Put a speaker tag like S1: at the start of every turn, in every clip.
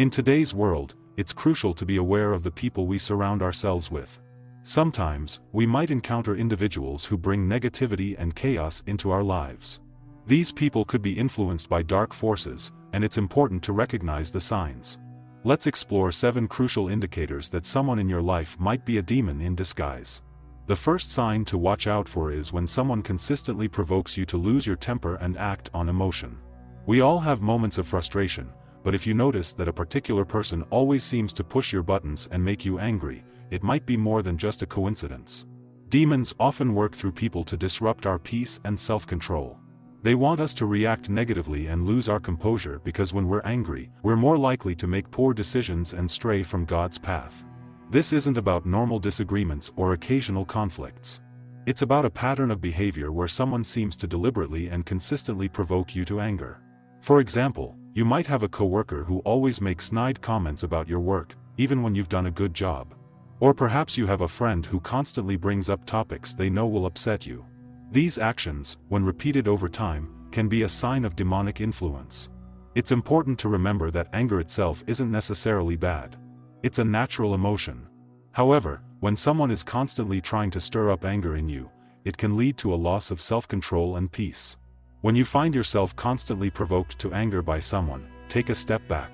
S1: In today's world, it's crucial to be aware of the people we surround ourselves with. Sometimes, we might encounter individuals who bring negativity and chaos into our lives. These people could be influenced by dark forces, and it's important to recognize the signs. Let's explore 7 crucial indicators that someone in your life might be a demon in disguise. The first sign to watch out for is when someone consistently provokes you to lose your temper and act on emotion. We all have moments of frustration, but if you notice that a particular person always seems to push your buttons and make you angry, it might be more than just a coincidence. Demons often work through people to disrupt our peace and self-control. They want us to react negatively and lose our composure because when we're angry, we're more likely to make poor decisions and stray from God's path. This isn't about normal disagreements or occasional conflicts. It's about a pattern of behavior where someone seems to deliberately and consistently provoke you to anger. For example, you might have a coworker who always makes snide comments about your work, even when you've done a good job. Or perhaps you have a friend who constantly brings up topics they know will upset you. These actions, when repeated over time, can be a sign of demonic influence. It's important to remember that anger itself isn't necessarily bad. It's a natural emotion. However, when someone is constantly trying to stir up anger in you, it can lead to a loss of self-control and peace. When you find yourself constantly provoked to anger by someone, take a step back.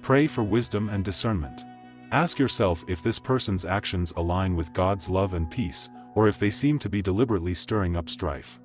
S1: Pray for wisdom and discernment. Ask yourself if this person's actions align with God's love and peace, or if they seem to be deliberately stirring up strife.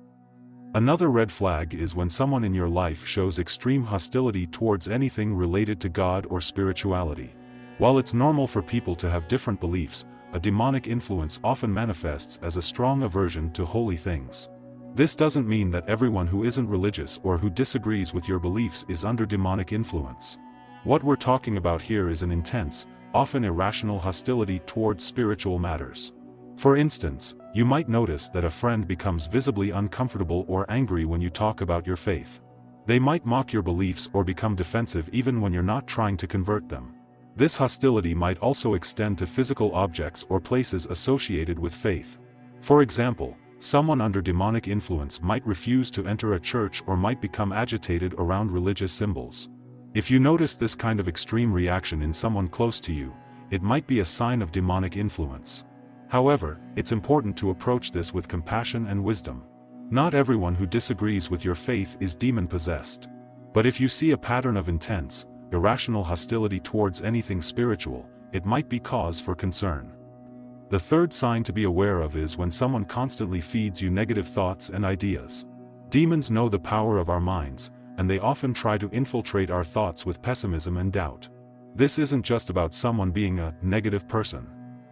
S1: Another red flag is when someone in your life shows extreme hostility towards anything related to God or spirituality. While it's normal for people to have different beliefs, a demonic influence often manifests as a strong aversion to holy things. This doesn't mean that everyone who isn't religious or who disagrees with your beliefs is under demonic influence. What we're talking about here is an intense, often irrational hostility towards spiritual matters. For instance, you might notice that a friend becomes visibly uncomfortable or angry when you talk about your faith. They might mock your beliefs or become defensive even when you're not trying to convert them. This hostility might also extend to physical objects or places associated with faith. For example, someone under demonic influence might refuse to enter a church or might become agitated around religious symbols. If you notice this kind of extreme reaction in someone close to you, it might be a sign of demonic influence. However, it's important to approach this with compassion and wisdom. Not everyone who disagrees with your faith is demon-possessed. But if you see a pattern of intense, irrational hostility towards anything spiritual, it might be cause for concern. The third sign to be aware of is when someone constantly feeds you negative thoughts and ideas. Demons know the power of our minds, and they often try to infiltrate our thoughts with pessimism and doubt. This isn't just about someone being a negative person.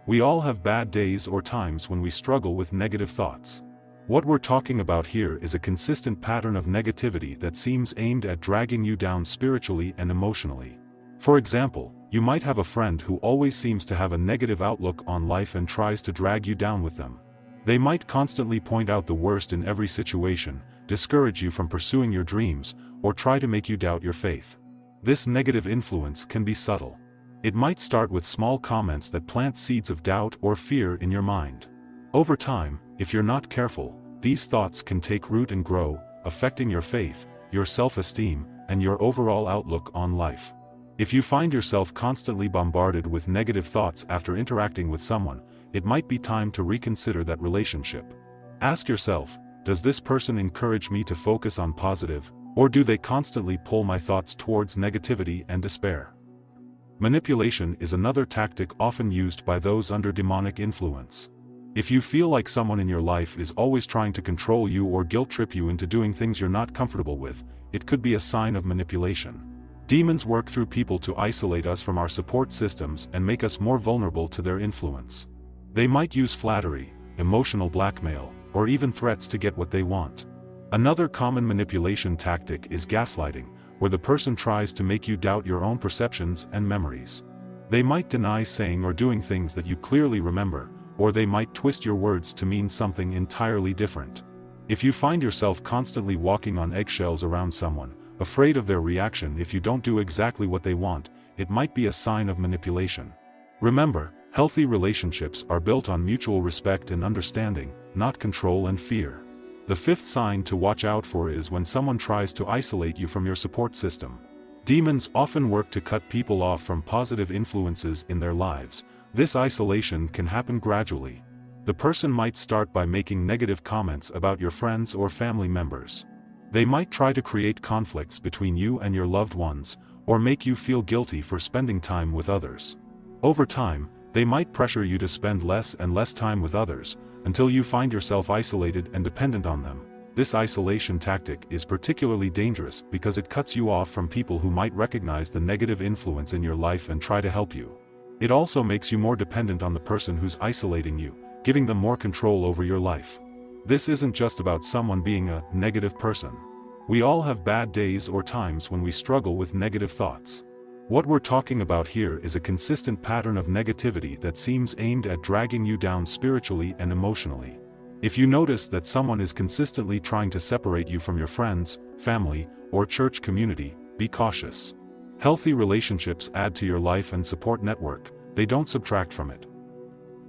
S1: We all have bad days or times when we struggle with negative thoughts. What we're talking about here is a consistent pattern of negativity that seems aimed at dragging you down spiritually and emotionally. For example, you might have a friend who always seems to have a negative outlook on life and tries to drag you down with them. They might constantly point out the worst in every situation, discourage you from pursuing your dreams, or try to make you doubt your faith. This negative influence can be subtle. It might start with small comments that plant seeds of doubt or fear in your mind. Over time, if you're not careful, these thoughts can take root and grow, affecting your faith, your self-esteem, and your overall outlook on life. If you find yourself constantly bombarded with negative thoughts after interacting with someone, it might be time to reconsider that relationship. Ask yourself, does this person encourage me to focus on positive, or do they constantly pull my thoughts towards negativity and despair? Manipulation is another tactic often used by those under demonic influence. If you feel like someone in your life is always trying to control you or guilt-trip you into doing things you're not comfortable with, it could be a sign of manipulation. Demons work through people to isolate us from our support systems and make us more vulnerable to their influence. They might use flattery, emotional blackmail, or even threats to get what they want. Another common manipulation tactic is gaslighting, where the person tries to make you doubt your own perceptions and memories. They might deny saying or doing things that you clearly remember, or they might twist your words to mean something entirely different. If you find yourself constantly walking on eggshells around someone, afraid of their reaction if you don't do exactly what they want, it might be a sign of manipulation. Remember, healthy relationships are built on mutual respect and understanding, not control and fear. The fifth sign to watch out for is when someone tries to isolate you from your support system. Demons often work to cut people off from positive influences in their lives. This isolation can happen gradually. The person might start by making negative comments about your friends or family members. They might try to create conflicts between you and your loved ones, or make you feel guilty for spending time with others. Over time, they might pressure you to spend less and less time with others, until you find yourself isolated and dependent on them. This isolation tactic is particularly dangerous because it cuts you off from people who might recognize the negative influence in your life and try to help you. It also makes you more dependent on the person who's isolating you, giving them more control over your life. This isn't just about someone being a negative person. We all have bad days or times when we struggle with negative thoughts. What we're talking about here is a consistent pattern of negativity that seems aimed at dragging you down spiritually and emotionally. If you notice that someone is consistently trying to separate you from your friends, family, or church community, be cautious. Healthy relationships add to your life and support network, they don't subtract from it.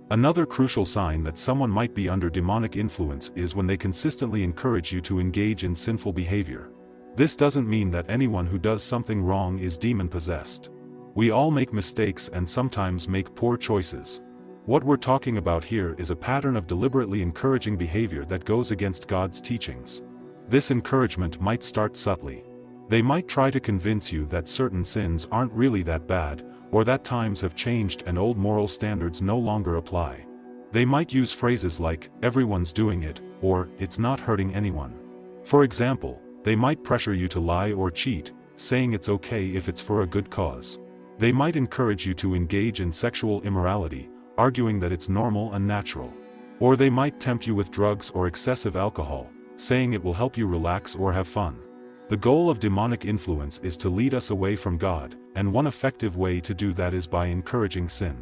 S1: Another crucial sign that someone might be under demonic influence is when they consistently encourage you to engage in sinful behavior. This doesn't mean that anyone who does something wrong is demon-possessed. We all make mistakes and sometimes make poor choices. What we're talking about here is a pattern of deliberately encouraging behavior that goes against God's teachings. This encouragement might start subtly. They might try to convince you that certain sins aren't really that bad, or that times have changed and old moral standards no longer apply. They might use phrases like, "everyone's doing it," or "it's not hurting anyone." For example, they might pressure you to lie or cheat, saying it's okay if it's for a good cause. They might encourage you to engage in sexual immorality, arguing that it's normal and natural. Or they might tempt you with drugs or excessive alcohol, saying it will help you relax or have fun. The goal of demonic influence is to lead us away from God, and one effective way to do that is by encouraging sin.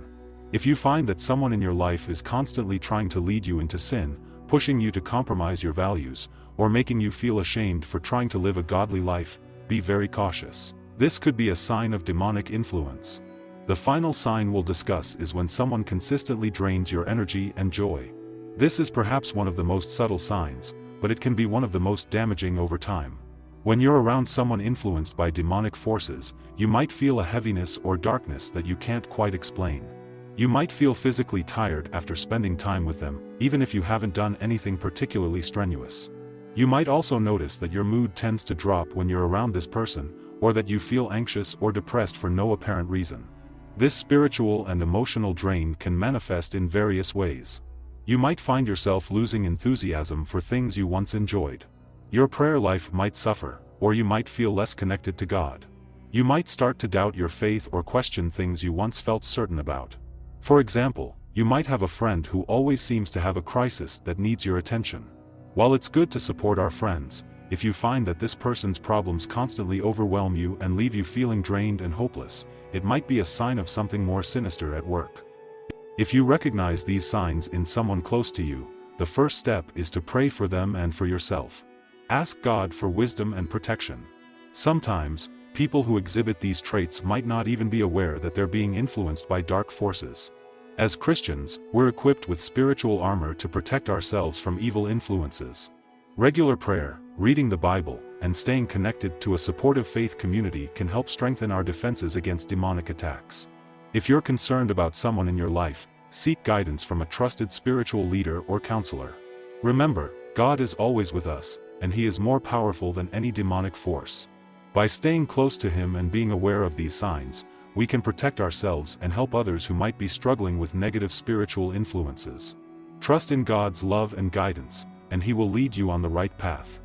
S1: If you find that someone in your life is constantly trying to lead you into sin, pushing you to compromise your values, or making you feel ashamed for trying to live a godly life, be very cautious. This could be a sign of demonic influence. The final sign we'll discuss is when someone consistently drains your energy and joy. This is perhaps one of the most subtle signs, but it can be one of the most damaging over time. When you're around someone influenced by demonic forces, you might feel a heaviness or darkness that you can't quite explain. You might feel physically tired after spending time with them, even if you haven't done anything particularly strenuous. You might also notice that your mood tends to drop when you're around this person, or that you feel anxious or depressed for no apparent reason. This spiritual and emotional drain can manifest in various ways. You might find yourself losing enthusiasm for things you once enjoyed. Your prayer life might suffer, or you might feel less connected to God. You might start to doubt your faith or question things you once felt certain about. For example, you might have a friend who always seems to have a crisis that needs your attention. While it's good to support our friends, if you find that this person's problems constantly overwhelm you and leave you feeling drained and hopeless, it might be a sign of something more sinister at work. If you recognize these signs in someone close to you, the first step is to pray for them and for yourself. Ask God for wisdom and protection. Sometimes, people who exhibit these traits might not even be aware that they're being influenced by dark forces. As Christians, we're equipped with spiritual armor to protect ourselves from evil influences. Regular prayer, reading the Bible, and staying connected to a supportive faith community can help strengthen our defenses against demonic attacks. If you're concerned about someone in your life, seek guidance from a trusted spiritual leader or counselor. Remember, God is always with us, and He is more powerful than any demonic force. By staying close to Him and being aware of these signs, we can protect ourselves and help others who might be struggling with negative spiritual influences. Trust in God's love and guidance, and He will lead you on the right path.